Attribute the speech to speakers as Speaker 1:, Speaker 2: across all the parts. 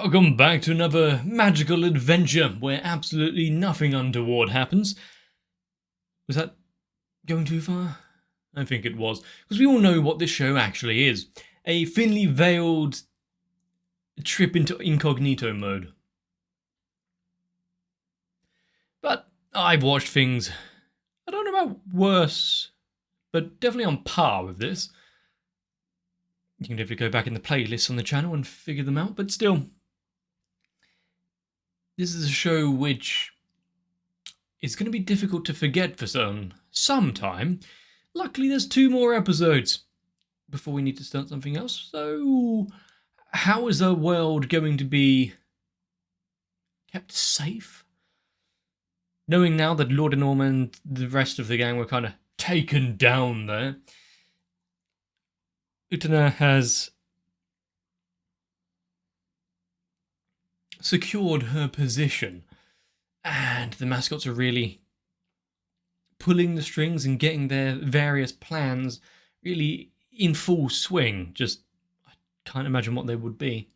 Speaker 1: Welcome back to another magical adventure where absolutely nothing untoward happens. Was that going too far? I think it was, because we all know what this show actually is. A thinly veiled trip into incognito mode. But I've watched things, I don't know about worse, but definitely on par with this. You can definitely go back in the playlists on the channel and figure them out, but still, this is a show which is going to be difficult to forget for some time. Luckily, there's 2 more episodes before we need to start something else. So, how is the world going to be kept safe? Knowing now that Lord and Norman and the rest of the gang were kind of taken down there, Utena has secured her position, and the mascots are really pulling the strings and getting their various plans really in full swing. Just, I can't imagine what they would be.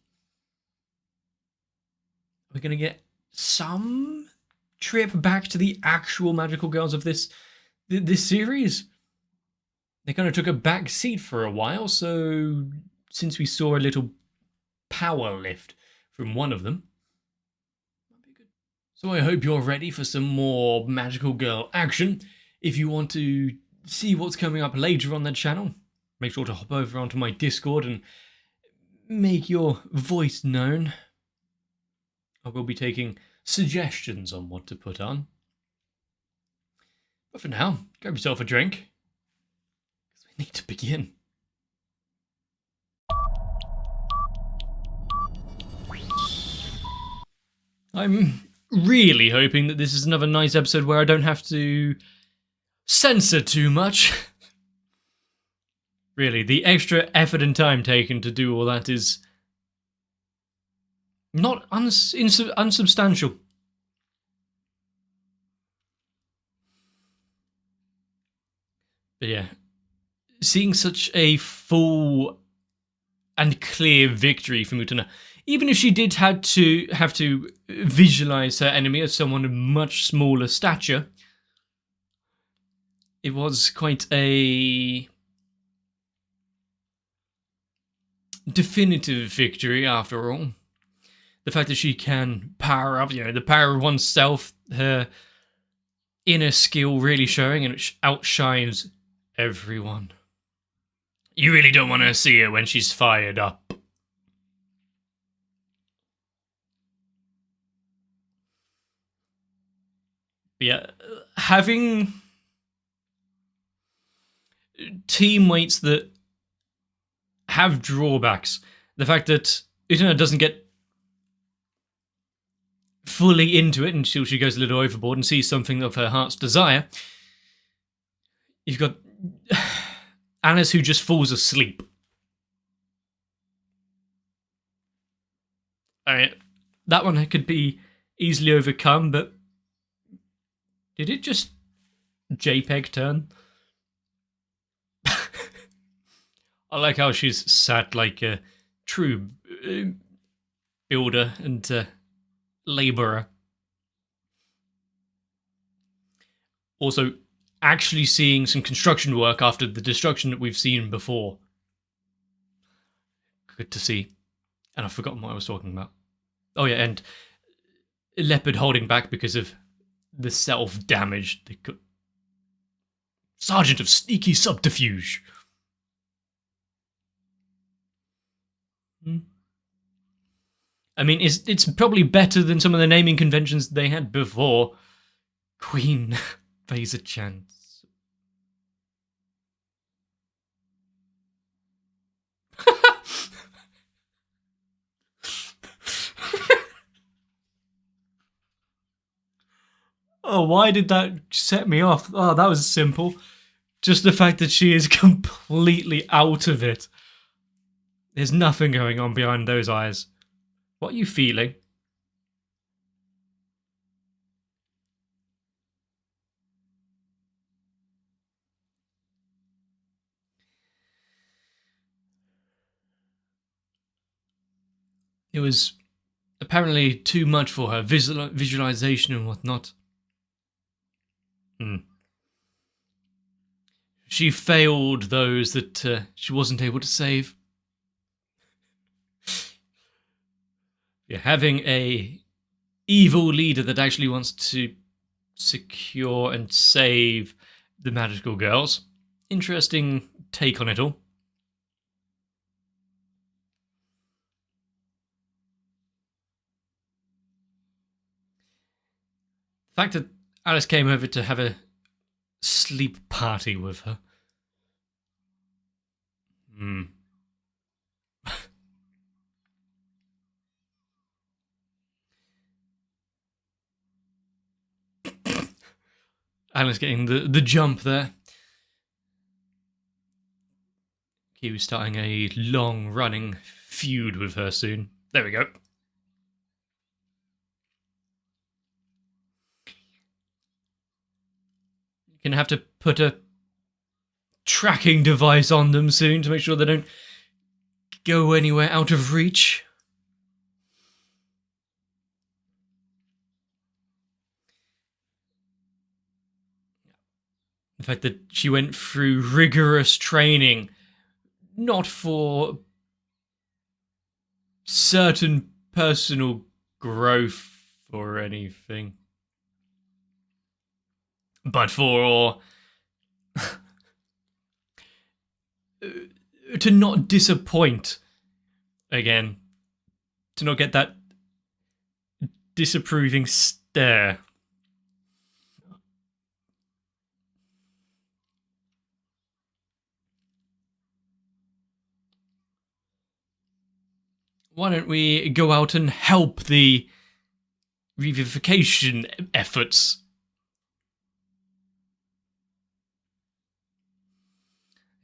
Speaker 1: We're going to get some trip back to the actual magical girls of this series. They kind of took a back seat for a while, so since we saw a little power lift from one of them, might be good. So I hope you're ready for some more magical girl action. If you want to see what's coming up later on the channel, make sure to hop over onto my Discord and make your voice known. I will be taking suggestions on what to put on. But for now, grab yourself a drink, because we need to begin. I'm really hoping that this is another nice episode where I don't have to censor too much. Really, the extra effort and time taken to do all that is not unsubstantial. But yeah, seeing such a full and clear victory from Utena, even if she did have to visualize her enemy as someone of much smaller stature, it was quite a definitive victory after all. The fact that she can power up, the power of oneself, her inner skill really showing, and it outshines everyone. You really don't want to see her when she's fired up. But yeah, having teammates that have drawbacks, the fact that Utena doesn't get fully into it until she goes a little overboard and sees something of her heart's desire. You've got Alice, who just falls asleep. That one could be easily overcome, but did it just JPEG turn? I like how she's sat like a true builder and labourer. Also, actually seeing some construction work after the destruction that we've seen before. Good to see. And I've forgotten what I was talking about. Oh yeah, and Leopard holding back because of the self-damage. Sergeant of Sneaky Subterfuge. I mean, it's probably better than some of the naming conventions they had before. Queen Phaser Chance. Oh, why did that set me off? Oh, that was simple. Just the fact that she is completely out of it. There's nothing going on behind those eyes. What are you feeling? It was apparently too much for her visualization and whatnot. She failed those that she wasn't able to save. Yeah, having a evil leader that actually wants to secure and save the magical girls. Interesting take on it all. The fact that Alice came over to have a sleep party with her. Alice getting the jump there. He was starting a long-running feud with her soon. There we go. You're going to have to put a tracking device on them soon to make sure they don't go anywhere out of reach. The fact that she went through rigorous training, not for certain personal growth or anything, but for to not disappoint again, to not get that disapproving stare. Why don't we go out and help the revivification efforts?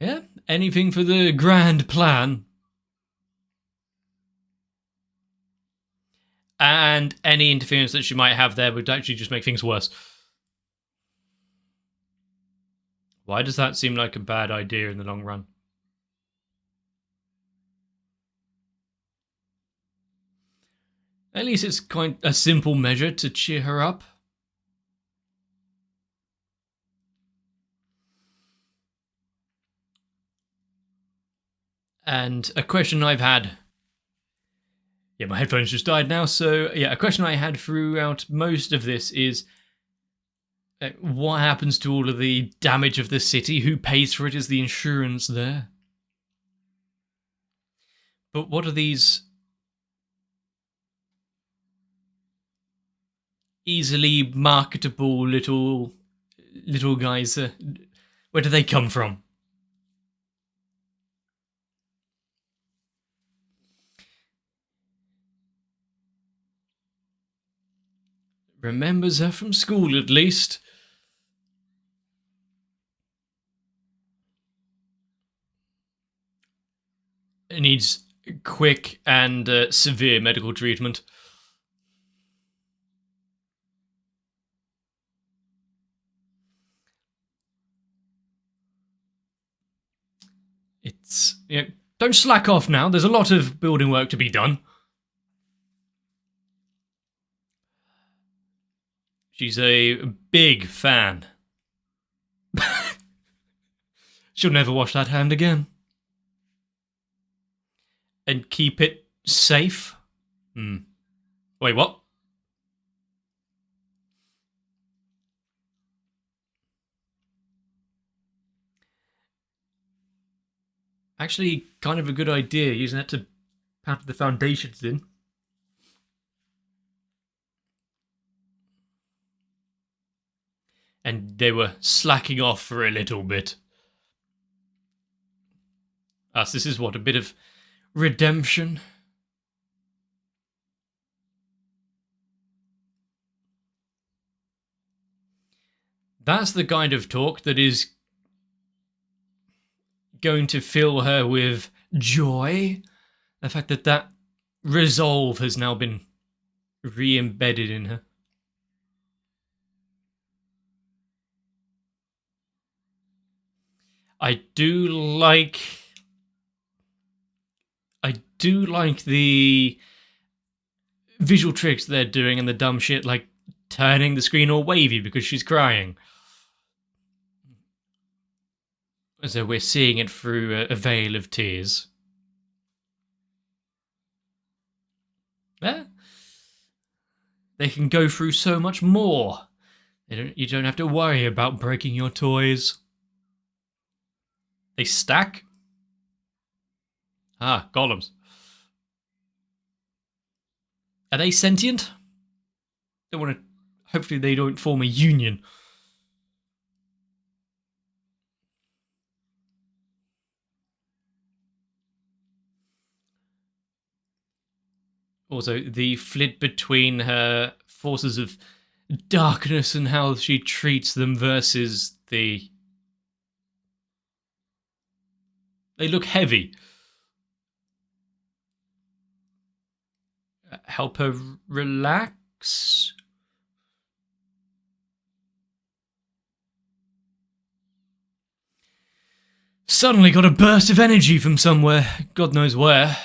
Speaker 1: Yeah, anything for the grand plan. And any interference that she might have there would actually just make things worse. Why does that seem like a bad idea in the long run? At least it's quite a simple measure to cheer her up. And a question I've had... Yeah, my headphones just died now, so yeah, a question I had throughout most of this is... what happens to all of the damage of the city? Who pays for it? Is the insurance there? But what are these easily marketable little guys? Where do they come from? Remembers her from school, at least. It needs quick and severe medical treatment. It's... don't slack off now. There's a lot of building work to be done. She's a big fan. She'll never wash that hand again. And keep it safe? Wait, what? Actually, kind of a good idea, using that to pound the foundations in. And they were slacking off for a little bit. So this is what, a bit of redemption? That's the kind of talk that is going to fill her with joy. The fact that that resolve has now been re-embedded in her. I do like the visual tricks they're doing and the dumb shit like turning the screen all wavy because she's crying. So we're seeing it through a veil of tears. Yeah. They can go through so much more. You don't have to worry about breaking your toys. They stack? Ah, golems. Are they sentient? Don't want to. Hopefully, they don't form a union. Also, the flip between her forces of darkness and how she treats them versus the. They look heavy. Help her relax. Suddenly got a burst of energy from somewhere, God knows where.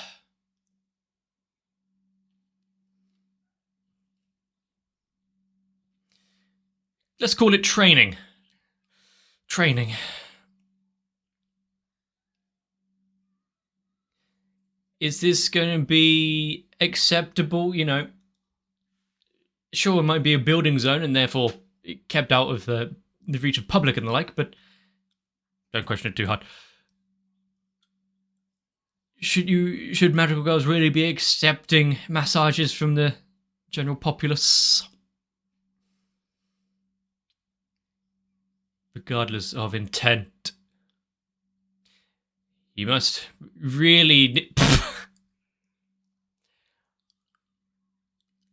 Speaker 1: Let's call it training. Training. Is this going to be acceptable? You know, sure, it might be a building zone and therefore kept out of the reach of public and the like, but don't question it too hard. Should Magical Girls really be accepting massages from the general populace? Regardless of intent. You must really...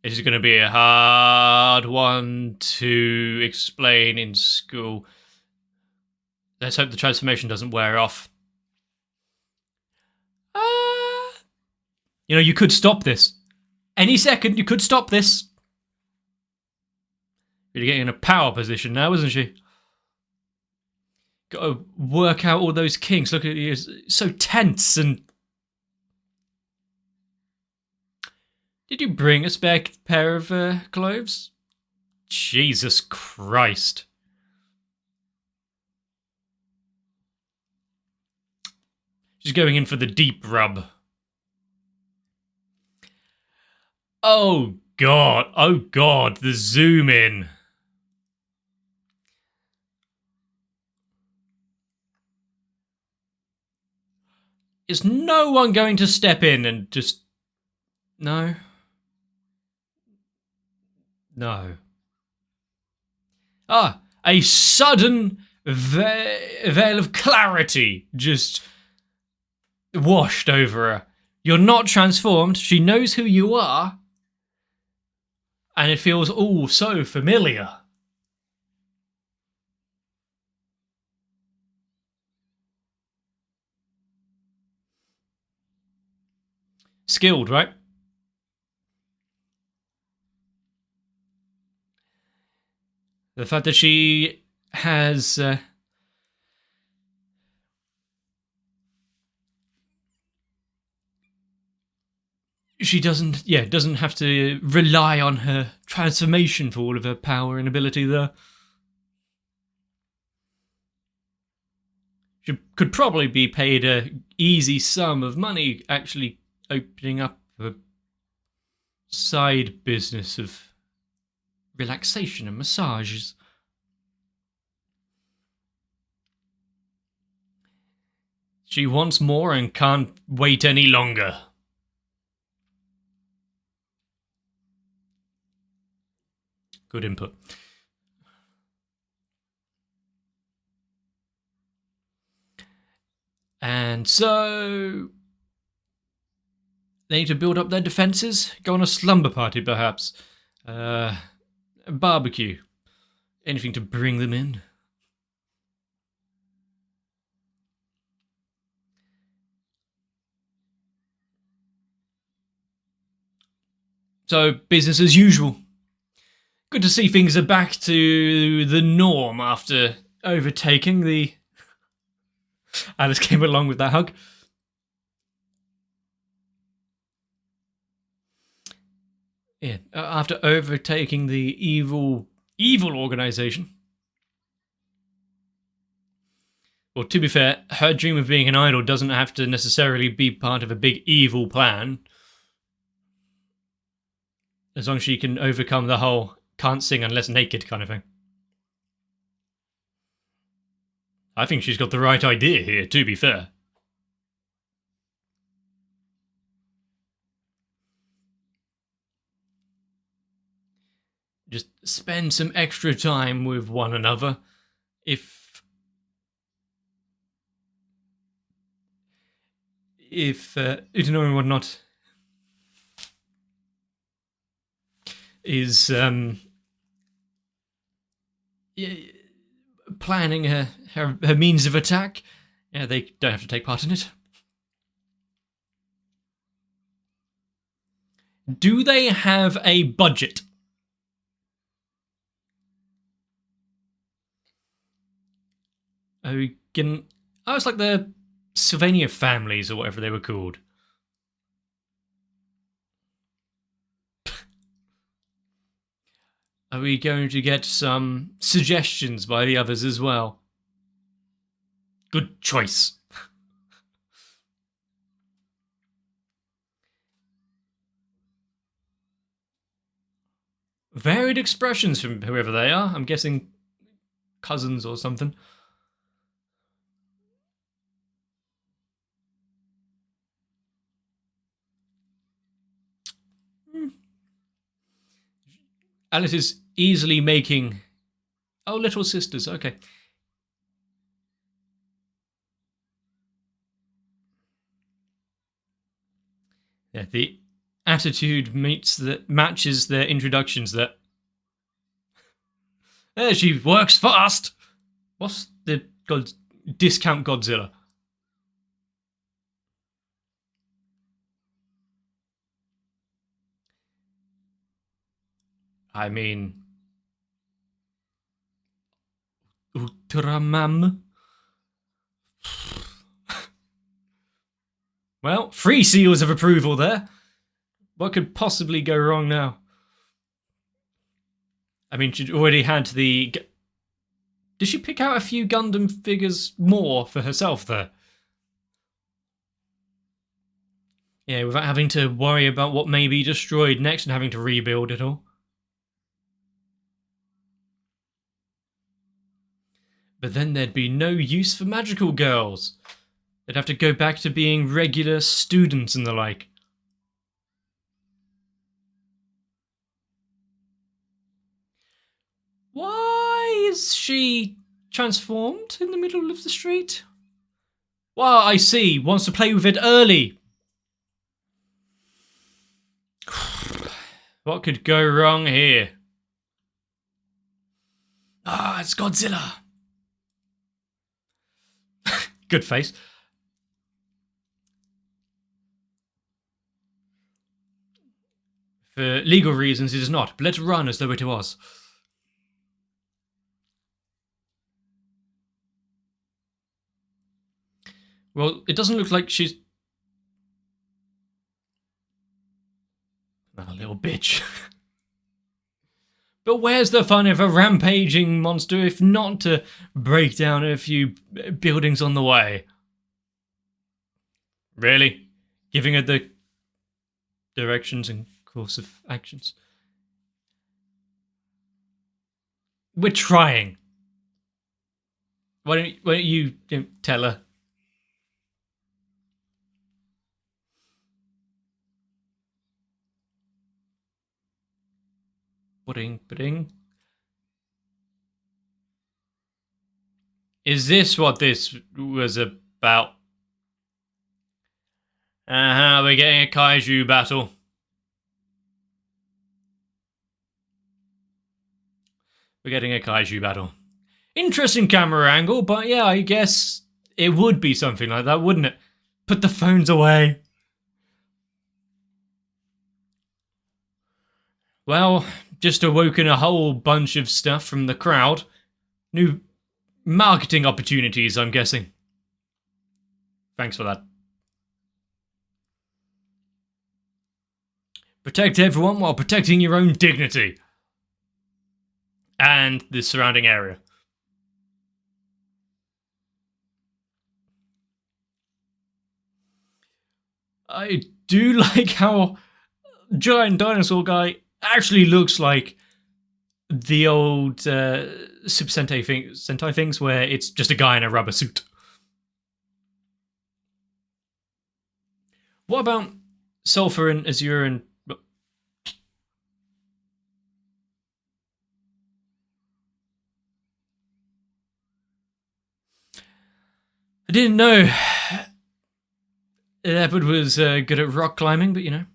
Speaker 1: This is going to be a hard one to explain in school. Let's hope the transformation doesn't wear off. You know, you could stop this. Any second, you could stop this. Really getting in a power position now, isn't she? Got to work out all those kinks. Look at you, so tense and... Did you bring a spare pair of clothes? Jesus Christ. She's going in for the deep rub. Oh God, the zoom in. Is no one going to step in and just... No? No. Ah, a sudden veil of clarity just washed over her. You're not transformed. She knows who you are. And it feels all so familiar. Skilled, right? The fact that she has... she doesn't have to rely on her transformation for all of her power and ability there. She could probably be paid a easy sum of money actually opening up a side business of relaxation and massages. She wants more and can't wait any longer. Good input. And so... they need to build up their defences? Go on a slumber party, perhaps? A barbecue? Anything to bring them in? So, business as usual. Good to see things are back to the norm after overtaking the... Alice came along with that hug. Yeah, after overtaking the evil organization. Well, to be fair, her dream of being an idol doesn't have to necessarily be part of a big evil plan. As long as she can overcome the whole can't sing unless naked kind of thing. I think she's got the right idea here, to be fair. Just spend some extra time with one another. If Utano and whatnot is planning her means of attack, yeah, they don't have to take part in it. Do they have a budget? Oh, it's like the Sylvania families or whatever they were called. Are we going to get some suggestions by the others as well? Good choice. Varied expressions from whoever they are. I'm guessing cousins or something. Alice is easily making... Oh, little sisters, okay. Yeah, the attitude matches their introductions that... she works fast! What's the discount Godzilla? I mean... Ultramam? Well, 3 seals of approval there. What could possibly go wrong now? I mean, she already had the... Did she pick out a few Gundam figures more for herself there? Yeah, without having to worry about what may be destroyed next and having to rebuild it all. But then there'd be no use for magical girls. They'd have to go back to being regular students and the like. Why is she transformed in the middle of the street? Well, I see. Wants to play with it early. What could go wrong here? Ah, it's Godzilla. Good face. For legal reasons, it is not, but let's run as though it was. Well, it doesn't look like she's... Oh, little bitch. But where's the fun of a rampaging monster if not to break down a few buildings on the way? Really? Giving her the directions and course of actions? We're trying. Why don't you tell her? Pudding. Is this what this was about? We're getting a Kaiju battle. Interesting camera angle, but yeah, I guess it would be something like that, wouldn't it? Put the phones away. Well, just awoken a whole bunch of stuff from the crowd. New marketing opportunities, I'm guessing. Thanks for that. Protect everyone while protecting your own dignity. And the surrounding area. I do like how giant dinosaur guy actually looks like the old Super Sentai things where it's just a guy in a rubber suit. What about Sulfur and Azure and... I didn't know Leopard was good at rock climbing, but you know.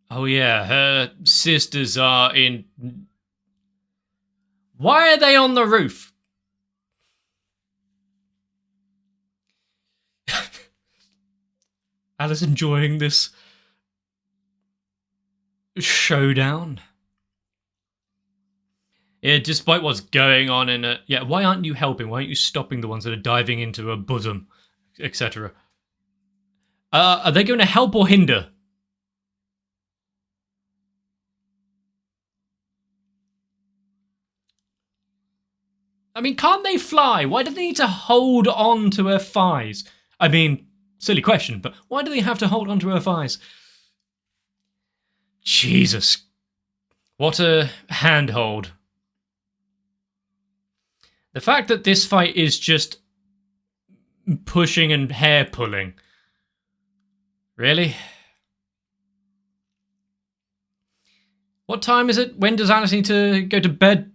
Speaker 1: Oh yeah, her sisters are in... Why are they on the roof? Alice enjoying this showdown. Yeah, despite what's going on in it. Yeah, why aren't you helping? Why aren't you stopping the ones that are diving into her bosom, etc.? Are they going to help or hinder? I mean, can't they fly? Why do they need to hold on to her thighs? I mean, silly question, but why do they have to hold on to her thighs? Jesus. What a handhold. The fact that this fight is just pushing and hair pulling. Really? What time is it? When does Alice need to go to bed?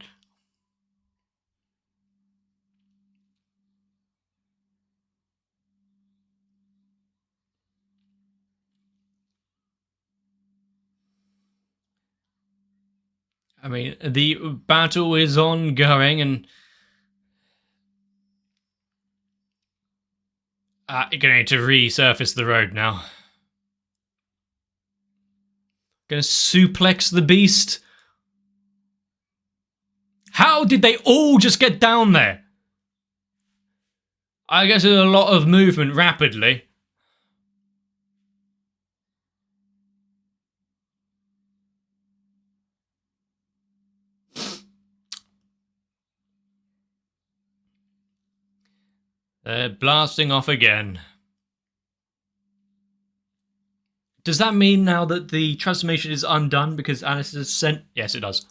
Speaker 1: I mean, the battle is ongoing and... you're gonna need to resurface the road now. Gonna suplex the beast. How did they all just get down there? I guess there's a lot of movement rapidly. They're blasting off again. Does that mean now that the transformation is undone because Alice is sent? Yes, it does.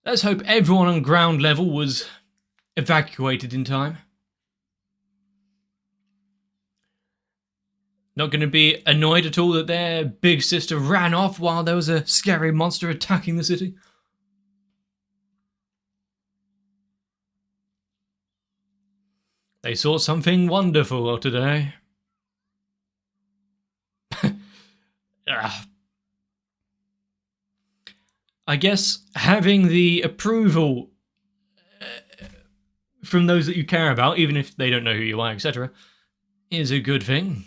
Speaker 1: Let's hope everyone on ground level was evacuated in time. Not going to be annoyed at all that their big sister ran off while there was a scary monster attacking the city. They saw something wonderful today. I guess having the approval from those that you care about, even if they don't know who you are, etc., is a good thing.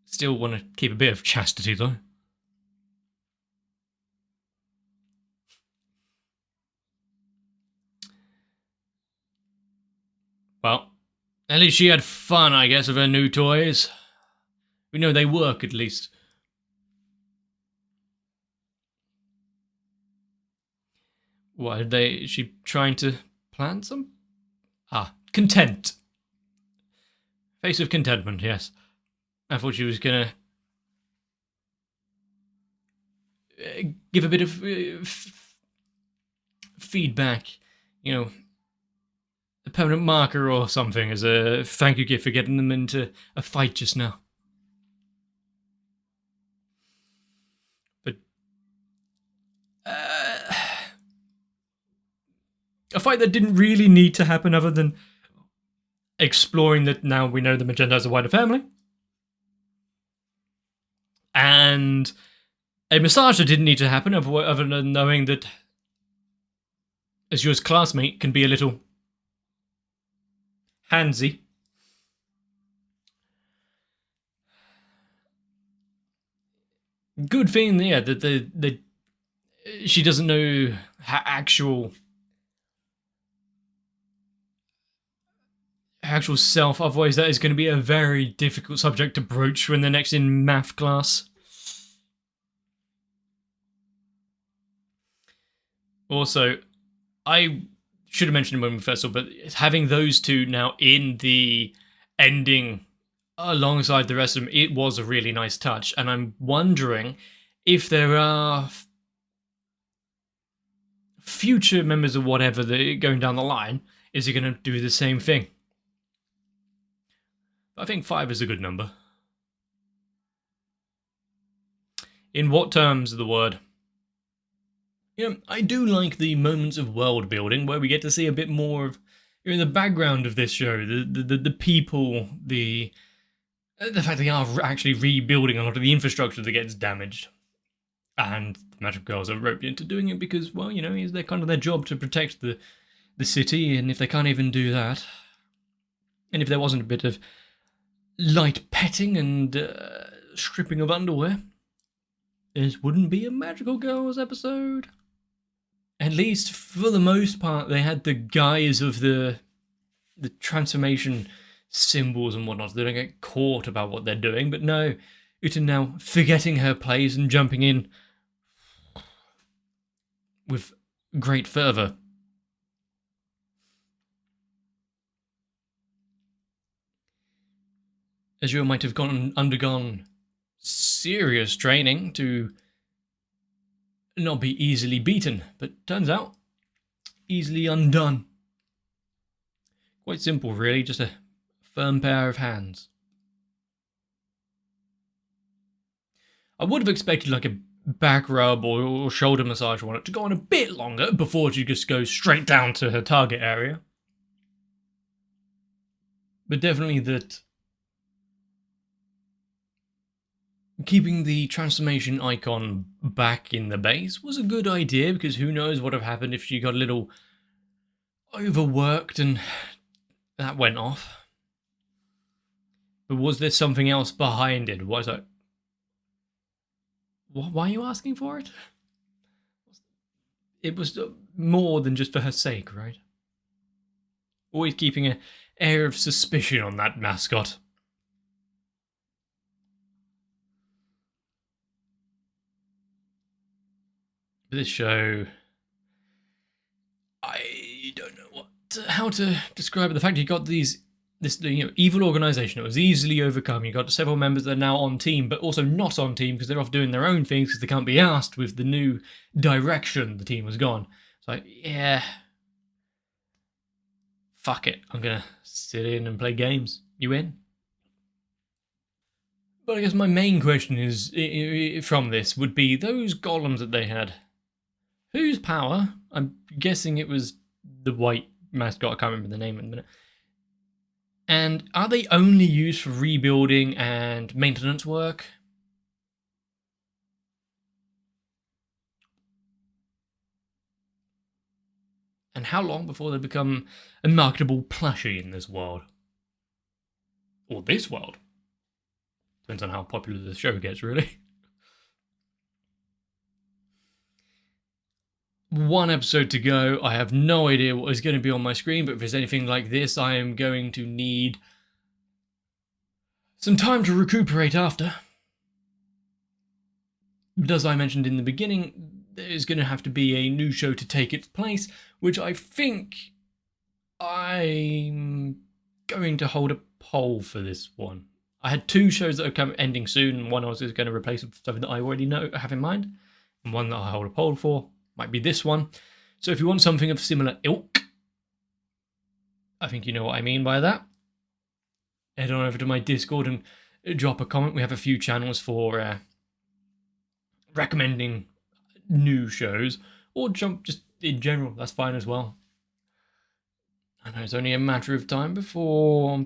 Speaker 1: Still want to keep a bit of chastity, though. Well, at least she had fun, I guess, with her new toys. We know they work, at least. What, is she trying to plant some? Ah, content. Face of contentment, yes. I thought she was gonna give a bit of feedback, you know, a permanent marker or something as a thank you gift for getting them into a fight just now. But a fight that didn't really need to happen other than exploring that now we know the Magenta has a wider family. And a massage that didn't need to happen other than knowing that Azure's classmate can be a little handsy. Good thing, yeah, that she doesn't know her actual actual self, otherwise that is going to be a very difficult subject to broach when they're next in math class. Also, I should have mentioned it when we first saw, but having those two now in the ending alongside the rest of them, it was a really nice touch, and I'm wondering if there are future members of whatever that are going down the line, is he going to do the same thing? I think 5 is a good number. In what terms of the word? You know, I do like the moments of world building where we get to see a bit more of, you know, the background of this show, the people, the fact they are actually rebuilding a lot of the infrastructure that gets damaged. And the Magical Girls are roped into doing it because, well, you know, it's their kind of their job to protect the city, and if they can't even do that, and if there wasn't a bit of light petting and stripping of underwear, this wouldn't be a Magical Girls episode. At least for the most part, they had the guise of the transformation symbols and whatnot. They don't get caught about what they're doing, but no, Uta now forgetting her place and jumping in with great fervour. Azure might have undergone serious training to not be easily beaten, but turns out easily undone. Quite simple, really, just a firm pair of hands. I would have expected like a back rub or shoulder massage on it to go on a bit longer before she just goes straight down to her target area. But definitely that keeping the transformation icon back in the base was a good idea, because who knows what would have happened if she got a little overworked and that went off. But was there something else behind it? Was it? Why are you asking for it? It was more than just for her sake, right? Always keeping an air of suspicion on that mascot. This show, I don't know how to describe it. The fact you got this evil organization that was easily overcome. You got several members that are now on team, but also not on team because they're off doing their own things because they can't be asked with the new direction the team has gone. It's like, yeah, fuck it. I'm gonna sit in and play games. You in? But I guess my main question is from this would be those golems that they had. Whose power? I'm guessing it was the white mascot. I can't remember the name in a minute. And are they only used for rebuilding and maintenance work? And how long before they become a marketable plushie in this world? Or this world? Depends on how popular the show gets, really. One episode to go. I have no idea what is going to be on my screen, but if there's anything like this, I am going to need some time to recuperate after. But as I mentioned in the beginning, there's going to have to be a new show to take its place, which I think I'm going to hold a poll for this one. I had 2 shows that are ending soon, and one I was going to replace with something that I already have in mind, and one that I hold a poll for might be this one. So if you want something of similar ilk, I think you know what I mean by that, head on over to my Discord and drop a comment. We have a few channels for recommending new shows, or jump just in general, that's fine as well. I know it's only a matter of time before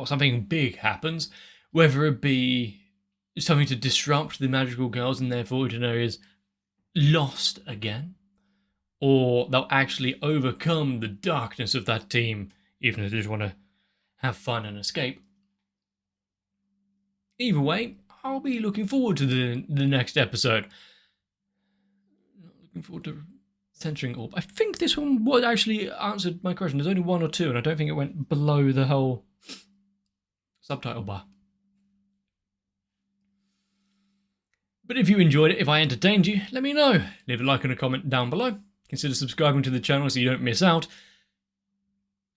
Speaker 1: something big happens, whether it be something to disrupt the Magical Girls and therefore Utenno is lost again, or they'll actually overcome the darkness of that team, even if they just want to have fun and escape. Either way, I'll be looking forward to the next episode. Not looking forward to Centering orb. I think this one actually answered my question. There's only 1 or 2, and I don't think it went below the whole subtitle bar. But if you enjoyed it, if I entertained you, let me know. Leave a like and a comment down below. Consider subscribing to the channel so you don't miss out.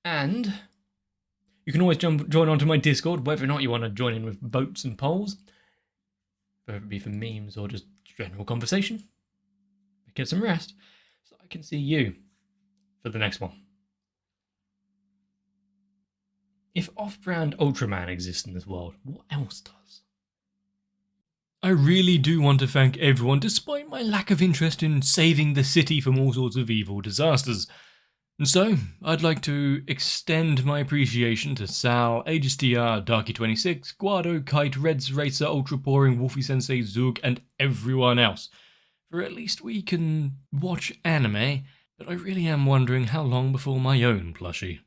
Speaker 1: And you can always join onto my Discord, whether or not you want to join in with votes and polls, whether it be for memes or just general conversation. Get some rest so I can see you for the next one. If off-brand Ultraman exists in this world, what else does? I really do want to thank everyone, despite my lack of interest in saving the city from all sorts of evil disasters. And so, I'd like to extend my appreciation to Sal, AegisTR, Darky26, Guado, Kite, Reds, Racer, Ultra Pouring, Wolfie Sensei, Zug, and everyone else. For at least we can watch anime, but I really am wondering how long before my own plushie.